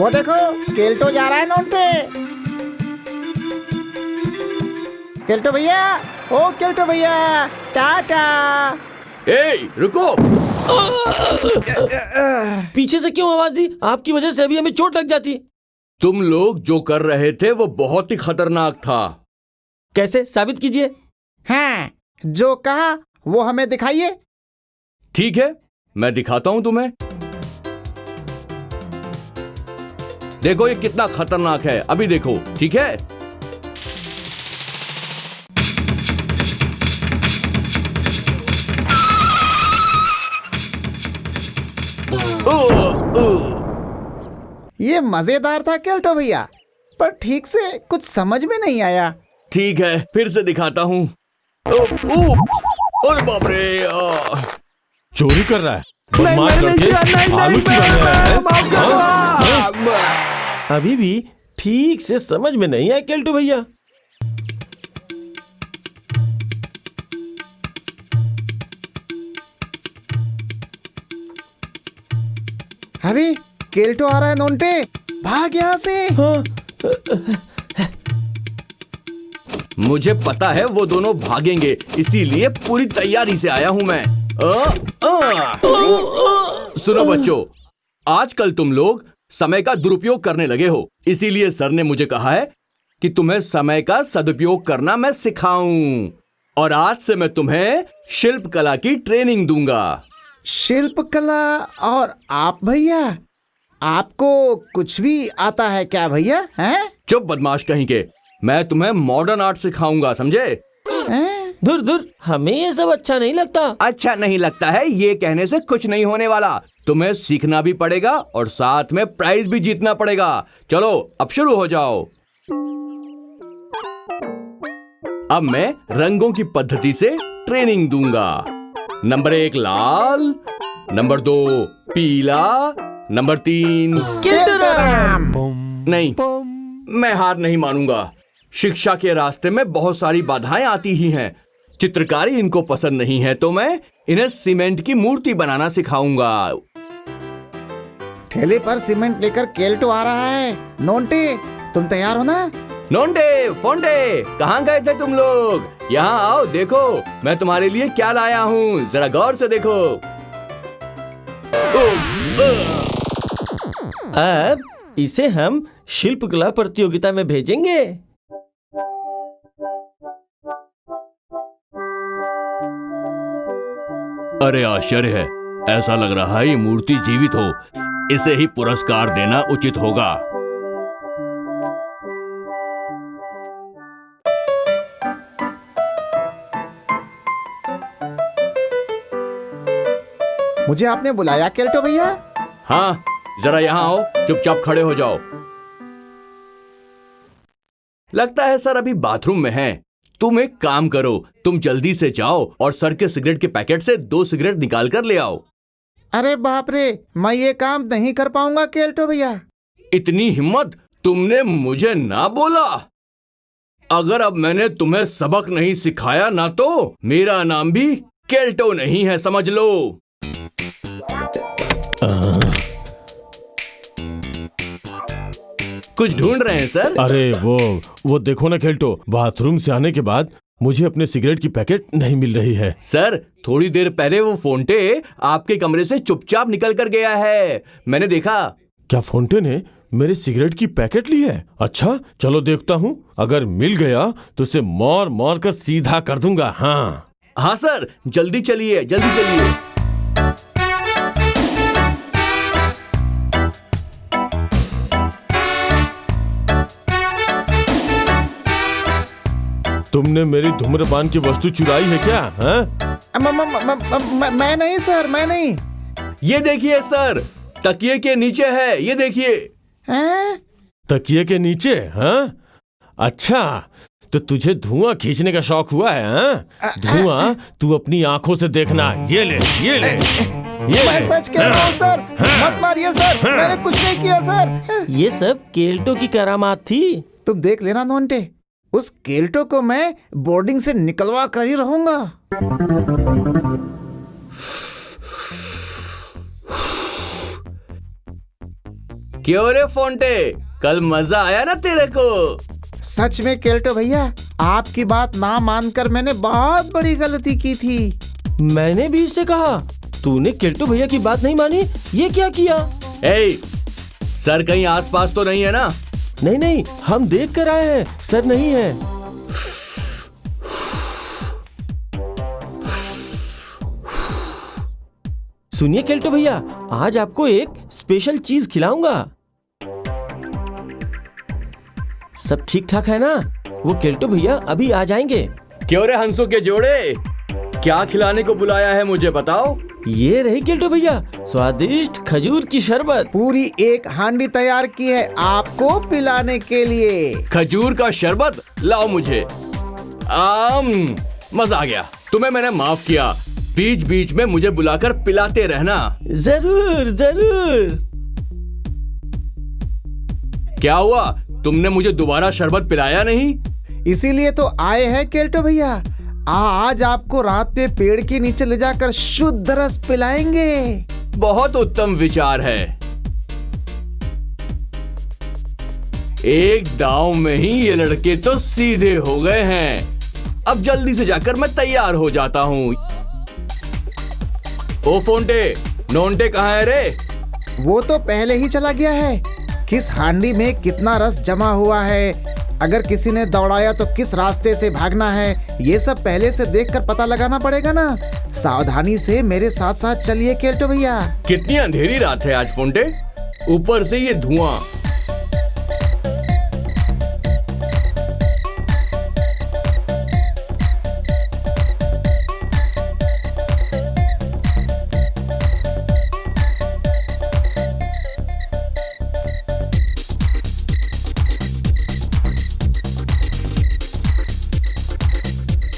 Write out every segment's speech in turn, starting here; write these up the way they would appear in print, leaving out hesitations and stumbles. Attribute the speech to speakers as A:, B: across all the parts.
A: वो देखो केल्टो जा रहा है नोंटे। केल्टो भैया, ओ केल्टो भैया, टाटा।
B: ए, रुको।
C: पीछे से क्यों आवाज दी? आपकी वजह से अभी हमें चोट लग जाती।
B: तुम लोग जो कर रहे थे वो बहुत ही खतरनाक था।
C: कैसे? साबित कीजिए।
A: हाँ, जो कहा वो हमें दिखाइए।
B: ठीक है, मैं दिखाता हूं तुम्हें। देखो ये कितना खतरनाक है, अभी देखो। ठीक है,
A: ये मजेदार था केल्टो भैया, पर ठीक से कुछ समझ में नहीं आया।
B: ठीक है, फिर से दिखाता हूं। अरे बाप रे!
D: चोरी कर रहा है, बदमाश लड़के, आलू चुराने आया है।
C: अभी भी ठीक से समझ में नहीं आया केल्टो भैया।
A: अरे केल्टो आ रहा है नोंटे, भाग यहाँ से।
B: मुझे पता है वो दोनों भागेंगे, इसीलिए पूरी तैयारी से आया हूं मैं। सुनो बच्चों, आजकल तुम लोग समय का दुरुपयोग करने लगे हो, इसीलिए सर ने मुझे कहा है कि तुम्हें समय का सदुपयोग करना मैं सिखाऊं। और आज से मैं तुम्हें शिल्प कला की ट्रेनिंग दूंगा।
A: शिल्प कला? और आप भैया, आपको कुछ भी आता है क्या भैया? हैं?
B: चुप बदमाश कहीं के, मैं तुम्हें मॉडर्न आर्ट सिखाऊंगा, समझे?
C: दूर दूर, हमें ये सब अच्छा नहीं लगता।
B: अच्छा नहीं लगता है, ये कहने से कुछ नहीं होने वाला। तुम्हें सीखना भी पड़ेगा और साथ में प्राइज भी जीतना पड़ेगा। चलो अब शुरू हो जाओ। अब मैं रंगों की पद्धति से ट्रेनिंग दूंगा। नंबर 1 लाल, नंबर 2 पीला, नंबर 3 नहीं, मैं हार नहीं मानूंगा। शिक्षा के रास्ते में बहुत सारी बाधाएं आती ही हैं। चित्रकारी इनको पसंद नहीं है, तो मैं इन्हें सीमेंट की मूर्ति बनाना सिखाऊंगा।
A: ठेले पर सीमेंट लेकर केल्टो आ रहा है। नोंटे, तुम तैयार हो ना?
B: नोंडे, फोंडे, कहाँ गए थे तुम लोग? यहाँ आओ, देखो मैं तुम्हारे लिए क्या लाया हूँ, जरा गौर से देखो।
C: अब इसे हम शिल्पकला प्रतियोगिता में भेजेंगे।
B: अरे आश्चर्य है, ऐसा लग रहा है ये मूर्ति जीवित हो। इसे ही पुरस्कार देना उचित होगा।
A: मुझे आपने बुलाया केल्टो भैया?
B: हाँ, जरा यहाँ आओ, चुपचाप खड़े हो जाओ। लगता है सर अभी बाथरूम में हैं। तुम एक काम करो, तुम जल्दी से जाओ और सर के सिगरेट के पैकेट से 2 सिगरेट निकाल कर ले आओ।
A: अरे बाप रे, मैं ये काम नहीं कर पाऊंगा केल्टो भैया।
B: इतनी हिम्मत? तुमने मुझे ना बोला? अगर अब मैंने तुम्हें सबक नहीं सिखाया ना, तो मेरा नाम भी केल्टो नहीं है, समझ लो। कुछ ढूंढ रहे हैं सर?
D: अरे वो देखो ना केल्टो, बाथरूम से आने के बाद मुझे अपने सिगरेट की पैकेट नहीं मिल रही है।
B: सर, थोड़ी देर पहले वो फोंटे आपके कमरे से चुपचाप निकल कर गया है, मैंने देखा।
D: क्या फोंटे ने मेरे सिगरेट की पैकेट ली है? अच्छा, चलो देखता हूँ। अगर मिल गया तो उसे मार मार कर सीधा कर दूंगा।
B: हाँ सर, जल्दी चलिए, जल्दी चलिए।
D: तुमने मेरी धूम्रपान की वस्तु चुराई है क्या?
A: मैं नहीं सर, मैं नहीं।
B: ये देखिए सर, तकिए के नीचे है, ये देखिए।
D: तकिए के नीचे? अच्छा, तो तुझे धुआं खींचने का शौक हुआ है? धुआं तू अपनी आंखों से देखना। ये ले, ये ले, ये
A: मैं सच कह रहा हूँ सर, मत मारिए सर, मैंने कुछ नहीं किया सर।
C: ये सब केल्टो की करामात थी।
A: तुम देख लेना नोंटे, उस केल्टो को मैं बोर्डिंग से निकलवा कर ही रहूंगा।
B: क्यों रे फोंटे, कल मजा आया ना तेरे को?
A: सच में केल्टो भैया, आपकी बात ना मानकर मैंने बहुत बड़ी गलती की थी।
C: मैंने भी इससे कहा, तूने केल्टो भैया की बात नहीं मानी, ये क्या किया?
B: ए, सर कहीं आसपास तो नहीं है ना?
C: नहीं नहीं, हम देख कर आए हैं, सर नहीं है। सुनिए केल्टो भैया, आज आपको एक स्पेशल चीज खिलाऊंगा। सब ठीक ठाक है ना? वो केल्टो भैया अभी आ जाएंगे।
B: क्यों रे हंसों के जोड़े, क्या खिलाने को बुलाया है मुझे बताओ?
C: ये रही केल्टो भैया, स्वादिष्ट खजूर की शरबत।
A: पूरी एक हांडी तैयार की है आपको पिलाने के लिए।
B: खजूर का शरबत लाओ मुझे। मजा आ गया। तुम्हें मैंने माफ किया, बीच बीच में मुझे बुलाकर पिलाते रहना।
C: जरूर जरूर।
B: क्या हुआ, तुमने मुझे दोबारा शरबत पिलाया नहीं?
A: इसीलिए तो आए हैं केल्टो भैया, आज आपको रात में पेड़ के नीचे ले जाकर शुद्ध रस पिलाएंगे।
B: बहुत उत्तम विचार है। एक दांव में ही ये लड़के तो सीधे हो गए हैं। अब जल्दी से जाकर मैं तैयार हो जाता हूँ। ओ फोंटे, नोंटे कहाँ है रे?
A: वो तो पहले ही चला गया है। किस हांडी में कितना रस जमा हुआ है, अगर किसी ने दौड़ाया तो किस रास्ते से भागना है, ये सब पहले से देखकर पता लगाना पड़ेगा ना। सावधानी से मेरे साथ साथ चलिए केल्टो भैया।
B: कितनी अंधेरी रात है आज फोंटे, ऊपर से ये धुआं।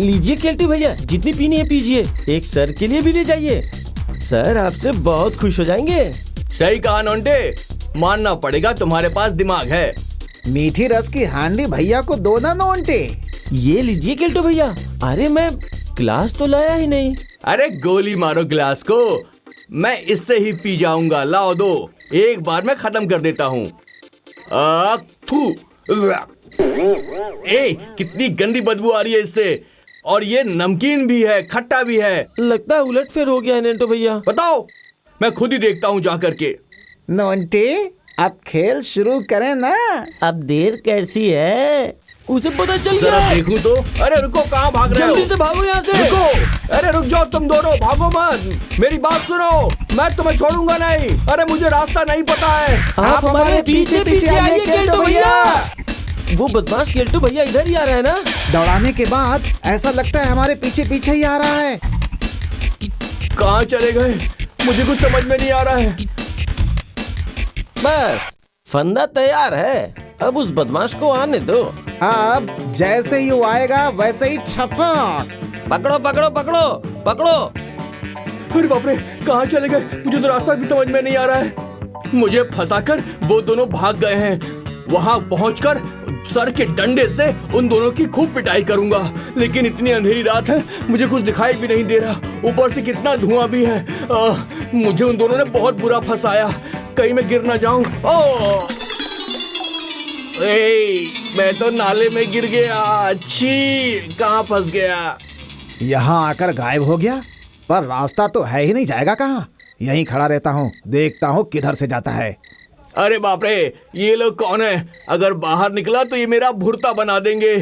C: लीजिए केल्टो भैया, जितनी पीनी है पीजिए, एक सर के लिए भी ले जाइए, सर आपसे बहुत खुश हो जाएंगे।
B: सही कहा नोंटे, मानना पड़ेगा तुम्हारे पास दिमाग है।
A: मीठी रस की हांडी भैया को दो ना नोंटे।
C: ये लीजिए केल्टो भैया। अरे मैं ग्लास तो लाया ही नहीं।
B: अरे गोली मारो गिलास को, मैं इससे ही पी जाऊंगा। लाओ दो, एक बार में खत्म कर देता हूँ। कितनी गंदी बदबू आ रही है इससे, और ये नमकीन भी है, खट्टा भी है।
C: लगता है उलटफेर हो गया है नेंटो भैया।
B: बताओ, मैं खुद ही देखता हूँ जा करके।
A: नोंटे, अब खेल शुरू करें ना।
C: अब देर कैसी है, उसे पता चल
B: जरा
C: गया है।
B: देखूं तो। अरे रुको, कहाँ भाग रहे हो?
C: जल्दी से भागो यहाँ से।
B: रुको, अरे रुक जाओ तुम दोनों, भागो मत। मेरी बात सुनो, मैं तुम्हें छोड़ूंगा नहीं। अरे मुझे रास्ता नहीं पता है।
C: आप हमारे पीछे पीछे आइए केल्टो भैया। वो बदमाश केल्टो भैया इधर ही आ रहा है ना?
A: दौड़ाने के बाद ऐसा लगता है हमारे पीछे पीछे ही आ रहा है।
B: कहाँ चले गए, मुझे कुछ समझ में नहीं आ रहा है।
C: बस फंदा तैयार है, अब उस बदमाश को आने दो।
A: अब जैसे ही वो आएगा वैसे ही छपक।
C: पकड़ो पकड़ो पकड़ो पकड़ो।
B: अरे बाप रे, कहाँ चले गए, मुझे तो रास्ता भी समझ में नहीं आ रहा है। मुझे फंसाकर वो दोनों भाग गए हैं। वहां पहुंचकर सर के डंडे से उन दोनों की खूब पिटाई करूंगा, लेकिन इतनी अंधेरी रात है, मुझे कुछ दिखाई भी नहीं दे रहा। ऊपर से कितना धुआं भी है। मुझे उन दोनों ने बहुत बुरा फंसाया, कहीं मैं गिर ना जाऊं। मैं तो नाले में गिर गया। छी, कहाँ फंस गया।
A: यहाँ आकर गायब हो गया, पर रास्ता तो है ही नहीं, जाएगा कहाँ। यहीं खड़ा रहता हूँ, देखता हूँ किधर से जाता है।
B: अरे बाप रे, ये लोग कौन है? अगर बाहर निकला तो ये मेरा भुर्ता बना देंगे।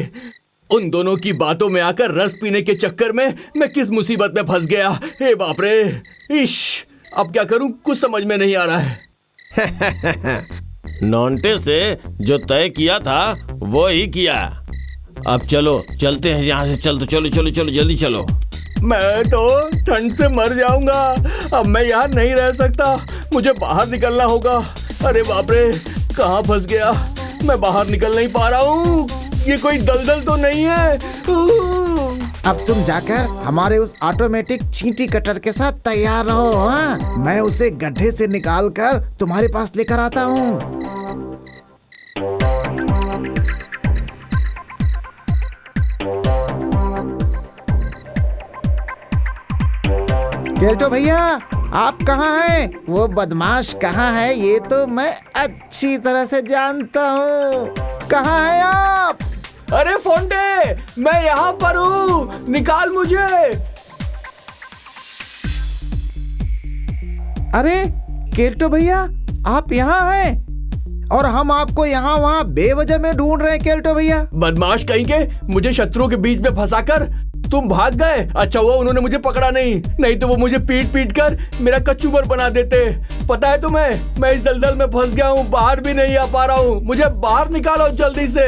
B: उन दोनों की बातों में आकर रस पीने के चक्कर में मैं किस मुसीबत में फंस गया। हे बाप रे, इश, अब क्या करूं, कुछ समझ में नहीं आ रहा है।
D: नोंटे से जो तय किया था वो ही किया। अब चलो, चलते हैं यहाँ से। चलो चलो चलो चलो, जल्दी चलो।
B: मैं तो ठंड से मर जाऊंगा। अब मैं यहाँ नहीं रह सकता, मुझे बाहर निकलना होगा। अरे बाप रे, कहाँ फंस गया, मैं बाहर निकल नहीं पा रहा हूँ। ये कोई दलदल तो नहीं है।
A: अब तुम जाकर हमारे उस ऑटोमेटिक चींटी कटर के साथ तैयार रहो। हाँ, मैं उसे गड्ढे से निकालकर तुम्हारे पास लेकर आता हूँ। केल्टो भैया, आप कहाँ हैं? वो बदमाश कहाँ है ये तो मैं अच्छी तरह से जानता हूँ। कहाँ हैं आप?
B: अरे फोंटे, मैं यहाँ पर हूँ, निकाल मुझे।
A: अरे केल्टो भैया, आप यहाँ हैं और हम आपको यहाँ वहाँ बेवजह में ढूंढ रहे हैं। केल्टो भैया,
B: बदमाश कहीं के, मुझे शत्रुओं के बीच में फंसाकर तुम भाग गए। अच्छा हुआ उन्होंने मुझे पकड़ा नहीं तो वो मुझे पीट पीट कर मेरा कचूबर बना देते। पता है तुम्हें, मैं इस दलदल में फंस गया हूँ, बाहर भी नहीं आ पा रहा हूँ। मुझे बाहर निकालो जल्दी से।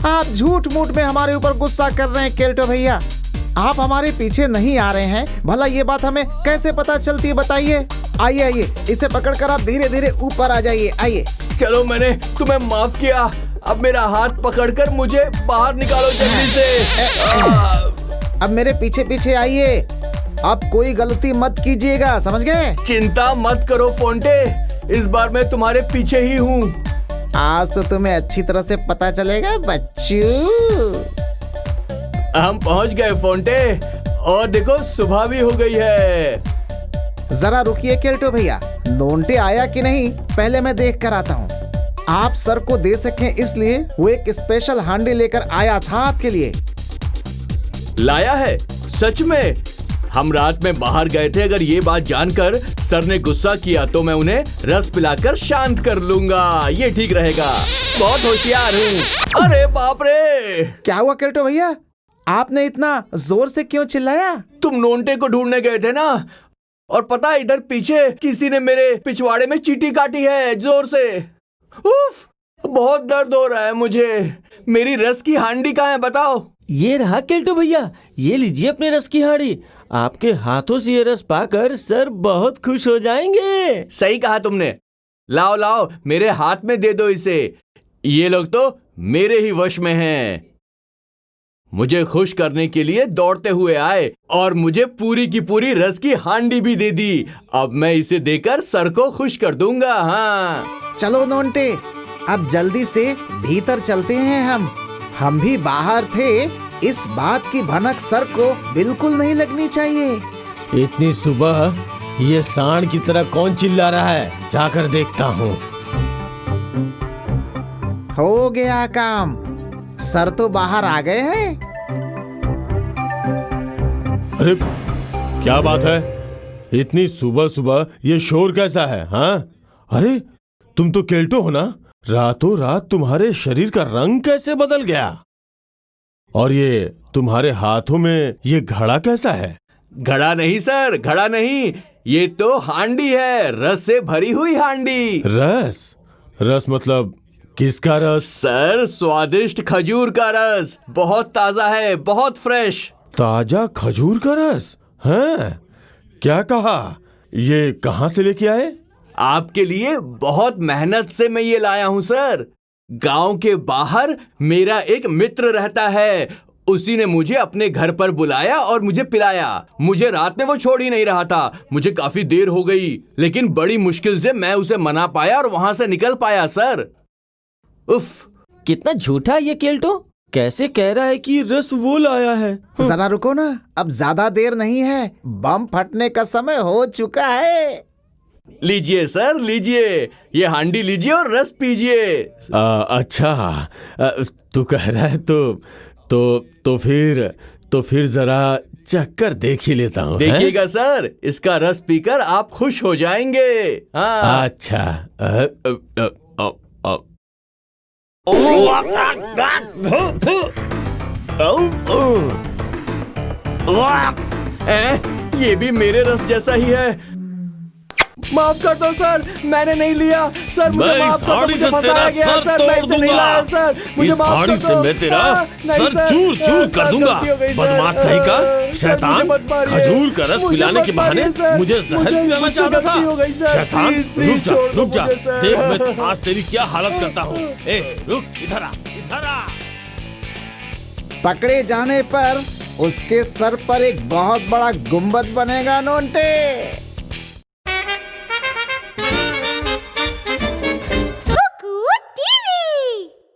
A: आप झूठ मूठ में हमारे ऊपर गुस्सा कर रहे हैं। केल्टो भैया, आप हमारे पीछे नहीं आ रहे हैं, भला ये बात हमें कैसे पता चलती है बताइए। आइए आइए, इसे पकड़कर आप धीरे धीरे ऊपर आ जाइए। आइए।
B: चलो, मैंने तुम्हें माफ किया, अब मेरा हाथ पकड़कर मुझे बाहर निकालो जल्दी से।
A: अब मेरे पीछे पीछे आइए। अब कोई गलती मत कीजिएगा, समझ गए?
B: चिंता मत करो फोंटे, इस बार मैं तुम्हारे पीछे ही हूँ।
A: आज तो तुम्हें अच्छी तरह से पता चलेगा बच्चू।
B: हम पहुंच गए फोंटे, और देखो सुबह भी हो गई है।
A: जरा रुकिए केल्टो भैया, नोंटे आया कि नहीं पहले मैं देख कर आता हूँ। आप सर को दे सकें इसलिए वो एक स्पेशल हांडी लेकर आया था आपके लिए।
B: लाया है? सच में? हम रात में बाहर गए थे, अगर ये बात जानकर सर ने गुस्सा किया तो मैं उन्हें रस पिलाकर शांत कर लूंगा। ये ठीक रहेगा, बहुत होशियार हूँ। अरे बाप रे!
A: क्या हुआ केल्टो भैया, आपने इतना जोर से क्यों चिल्लाया?
B: तुम नोंटे को ढूंढने गए थे ना, और पता है इधर पीछे किसी ने मेरे पिछवाड़े में चींटी काटी है जोर से। उफ, बहुत दर्द हो रहा है मुझे। मेरी रस की हांडी कहाँ है बताओ?
C: ये रहा केल्टो भैया, ये लीजिए अपने रस की हांडी। आपके हाथों से ये रस पाकर सर बहुत खुश हो जाएंगे।
B: सही कहा तुमने। लाओ लाओ, मेरे हाथ में दे दो इसे। ये लोग तो मेरे ही वश में हैं। मुझे खुश करने के लिए दौड़ते हुए आए और मुझे पूरी की पूरी रस की हांडी भी दे दी। अब मैं इसे देकर सर को खुश कर दूंगा। हाँ
A: चलो नोंटे, अब जल्दी से भीतर चलते हैं। हम भी बाहर थे, इस बात की भनक सर को बिल्कुल नहीं लगनी चाहिए।
D: इतनी सुबह ये सांड की तरह कौन चिल्ला रहा है? जाकर देखता हूँ।
A: हो गया काम, सर तो बाहर आ गए हैं।
D: अरे क्या बात है, इतनी सुबह सुबह ये शोर कैसा है? हाँ, अरे तुम तो केल्टो हो ना? रातों रात तुम्हारे शरीर का रंग कैसे बदल गया? और ये तुम्हारे हाथों में ये घड़ा कैसा है?
B: घड़ा नहीं सर, घड़ा नहीं, ये तो हांडी है, रस से भरी हुई हांडी।
D: रस? रस मतलब किसका रस?
B: सर, स्वादिष्ट खजूर का रस, बहुत ताजा है, बहुत फ्रेश।
D: ताजा खजूर का रस? हैं? क्या कहा? ये कहाँ से लेके आए?
B: आपके लिए बहुत मेहनत से मैं ये लाया हूं सर। गांव के बाहर मेरा एक मित्र रहता है, उसी ने मुझे अपने घर पर बुलाया और मुझे पिलाया। मुझे रात में वो छोड़ ही नहीं रहा था, मुझे काफी देर हो गई, लेकिन बड़ी मुश्किल से मैं उसे मना पाया और वहां से निकल पाया सर। उफ,
C: कितना झूठा ये केल्टो, कैसे कह रहा है कि रस वो लाया है।
A: जरा रुको ना, अब ज्यादा देर नहीं है, बम फटने का समय हो चुका है।
B: लीजिए सर, लीजिए, ये हांडी लीजिए और रस पीजिए।
D: अच्छा, तू कह रहा है तो फिर जरा चक्कर देख ही लेता हूँ।
B: देखिएगा सर, इसका रस पीकर आप खुश हो जाएंगे। हाँ।
D: अच्छा।
B: ये भी मेरे रस जैसा ही है। माफ कर दो सर, मैंने नहीं लिया सर, मुझे माफ कर दो, मुझे फंसाया गया सर, मैं इसे नहीं लाया सर, मुझे माफ कर दो।
D: से मैं तेरा सर चूर चूर कर दूंगा। बदमाश कहीं का शैतान, खजूर का रस पिलाने के बहाने मुझे जहर पिलाना चाहता था। शैतान, रुक जा, देख मैं आज तेरी क्या हालत करता हूँ। रुक, इधर आ।
A: पकड़े जाने पर उसके सर पर एक बहुत बड़ा गुंबद बनेगा नोंटे।